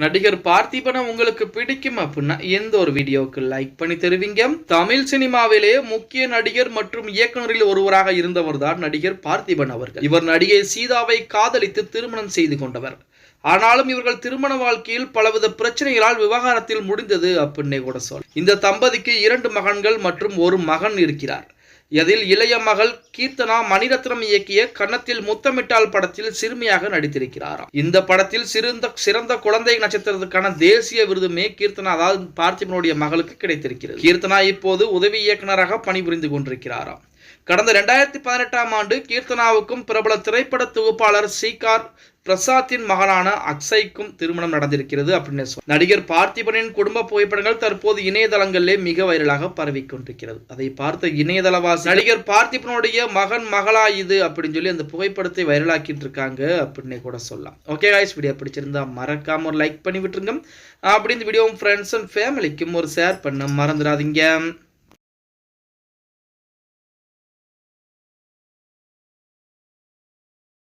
நடிகர் பார்த்திபனை உங்களுக்கு பிடிக்கும் அப்படின்னா எந்த ஒரு வீடியோவுக்கு லைக் பண்ணி தருவீங்க. தமிழ் சினிமாவிலேயே முக்கிய நடிகர் மற்றும் இயக்குநரில் ஒருவராக இருந்தவர் தான் நடிகர் பார்த்திபன் அவர்கள். இவர் நடிகை சீதாவை காதலித்து திருமணம் செய்து கொண்டவர். ஆனாலும் இவர்கள் திருமண வாழ்க்கையில் பலவித பிரச்சனைகளால் விவகாரத்தில் முடிந்தது அப்படின்னே கூட சொல். இந்த தம்பதிக்கு 2 மகன்கள் மற்றும் ஒரு மகன் இருக்கிறார். இதில் இளைய மகள் கீர்த்தனா மணிரத்னம் இயக்கிய கன்னத்தில் முத்தமிட்டால் படத்தில் சிறுமியாக நடித்திருக்கிறாராம். இந்த படத்தில் சிறந்த குழந்தை நட்சத்திரத்துக்கான தேசிய விருதுமே கீர்த்தனா, அதாவது பார்த்திபனுடைய மகளுக்கு கிடைத்திருக்கிறது. கீர்த்தனா இப்போது உதவி இயக்குநராக பணிபுரிந்து கொண்டிருக்கிறாராம். கடந்த 2018ஆம் ஆண்டு கீர்த்தனாவுக்கும் பிரபல திரைப்பட தொகுப்பாளர் சீகார் பிரசாத்தின் மகனான அக்ஷய்க்கும் திருமணம் நடந்திருக்கிறது அப்படின்னு சொல்ல. நடிகர் பார்த்திபனின் குடும்ப புகைப்படங்கள் தற்போது இணையதளங்களிலே மிக வைரலாக பரவிக்கொண்டிருக்கிறது. அதை பார்த்த இணையதளவாசி நடிகர் பார்த்திபனுடைய மகளா இது அப்படின்னு சொல்லி அந்த புகைப்படத்தை வைரலாக்கிட்டு இருக்காங்க அப்படின்னு கூட சொல்லலாம். ஓகே गाइस, வீடியோ பிடிச்சிருந்தா மறக்காம ஒரு லைக் பண்ணி விட்டுருங்க. அப்படி இந்த வீடியோ ஃப்ரெண்ட்ஸ் அண்ட் ஃபேமிலிக்கும் ஒரு ஷேர் பண்ண மறந்துடாதீங்க.